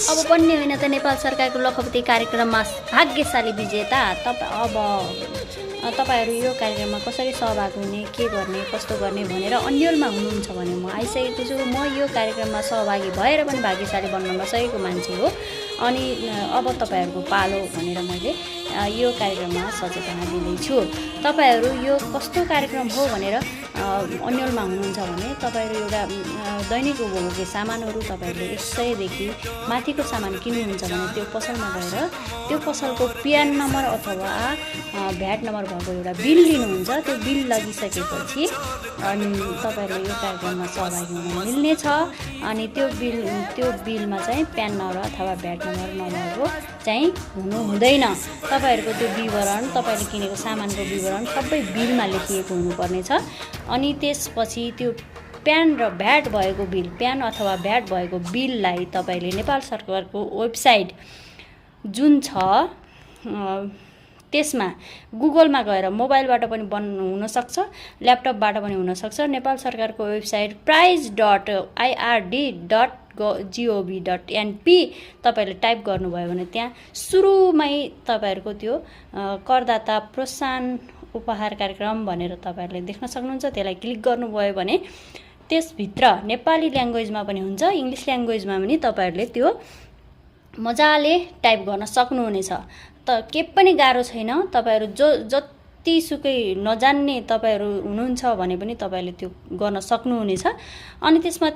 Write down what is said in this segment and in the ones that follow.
अब बन्ने होइन त नेपाल सरकारको लखपति कार्यक्रममा भाग्यशाली विजेता तपाईँहरू यो कार्यक्रममा कसरी सहभागी हुने, के गर्ने, कस्तो गर्ने भनेर अन्यलमा हुनुहुन्छ भने म आइसकेको छु। म यो कार्यक्रममा सहभागी भएर पनि भाग्यशाली बन्न नसकेको मान्छे हो। अनि अब तपाईँहरूको पालो भनेर मैले यो कार्यक्रममा सचेतना दिँदैछु। तपाईँहरू यो कस्तो कार्यक्रम हो भनेर अन्यलमा हुनुहुन्छ भने तपाईँहरू एउटा दैनिक उपभोग्य सामानहरू तपाईँहरूले 100 देखि माथिको सामान किन्नुहुन्छ भने त्यो पसलमा गएर त्यो पसलको पिएन नम्बर अथवा भ्याट नम्बर भएको एउटा बिल लिनुहुन्छ। त्यो बिल लगिसकेपछि अनि तपाईँहरूले यो कार्यक्रममा सहभागी हुन मिल्नेछ। अनि त्यो बिलमा चाहिँ प्यान नम्बर अथवा भ्याट नम्बर नभएको चाहिँ हुनु हुँदैन। तपाईँहरूको त्यो विवरण, तपाईँले किनेको सामानको विवरण सबै बिलमा लेखिएको हुनुपर्नेछ। अनि त्यसपछि त्यो प्यान र भ्याट भएको बिल, प्यान अथवा भ्याट भएको बिललाई तपाईँले नेपाल सरकारको वेबसाइट जुन छ त्यसमा गुगलमा गएर मोबाइलबाट पनि हुनसक्छ, ल्यापटपबाट पनि हुनसक्छ। नेपाल सरकारको वेबसाइट price.ird.gov.np तपाईँले टाइप गर्नुभयो भने त्यहाँ सुरुमै तपाईँहरूको त्यो करदाता प्रोत्साहन उपहार कार्यक्रम भनेर तपाईँहरूले देख्न सक्नुहुन्छ। त्यसलाई क्लिक गर्नुभयो भने त्यसभित्र नेपाली ल्याङ्ग्वेजमा पनि हुन्छ, इङ्ग्लिस ल्याङ्ग्वेजमा पनि तपाईँहरूले त्यो मजाले टाइप गर्न सक्नुहुनेछ। त के पनि गाह्रो छैन। तपाईँहरू जतिसुकै नजान्ने तपाईँहरू हुनुहुन्छ भने पनि तपाईँले त्यो गर्न सक्नुहुनेछ। अनि त्यसमा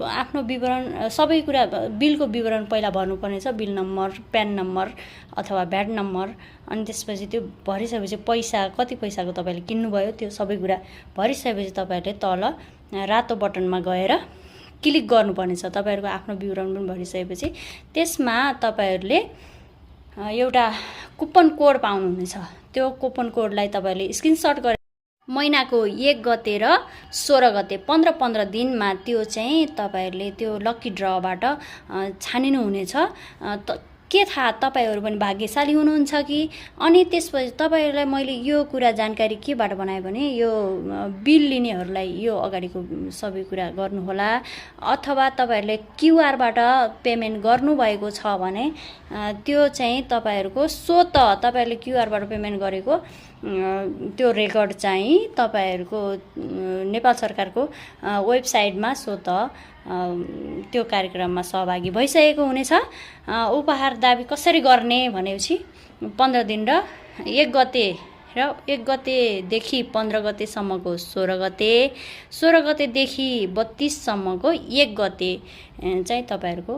आफ्नो विवरण सबै कुरा, बिलको विवरण पहिला भर्नुपर्नेछ, बिल नम्बर, प्यान नम्बर अथवा भ्याट नम्बर। अनि त्यसपछि त्यो भरिसकेपछि पैसा, कति पैसाको तपाईँले किन्नुभयो त्यो सबै कुरा भरिसकेपछि तपाईँहरूले तल रातो बटनमा गएर क्लिक गर्नुपर्नेछ। तपाईँहरूको आफ्नो विवरण पनि भरिसकेपछि त्यसमा तपाईँहरूले एउटा कुपन कोड पाउनुहुनेछ। त्यो कुपन कोडलाई तपाईँले स्क्रिनसट गरेर महिनाको 1 गते र 16 गते 15 दिनमा त्यो चाहिँ तपाईँहरूले त्यो लकी ड्रबाट छानिनुहुनेछ। के थाहा तपाईँहरू पनि भाग्यशाली हुनुहुन्छ कि? अनि त्यसपछि तपाईँहरूलाई मैले यो कुरा जानकारी केबाट बनाएँ भने यो बिल लिनेहरूलाई यो अगाडिको सबै कुरा गर्नुहोला। अथवा तपाईँहरूले क्युआरबाट पेमेन्ट गर्नुभएको छ भने त्यो चाहिँ तपाईँहरूको तपाईँहरूले क्युआरबाट पेमेन्ट गरेको त्यो रेकर्ड चाहिँ तपाईँहरूको नेपाल सरकारको वेबसाइटमा त्यो कार्यक्रममा सहभागी भइसकेको हुनेछ। उपहार दाबी कसरी गर्ने भनेपछि 15 दिन र 1 गते र 1 गतेदेखि 15 गतेसम्मको 16 गते, 16 गतेदेखि 32 सम्मको 1 गते चाहिँ तपाईँहरूको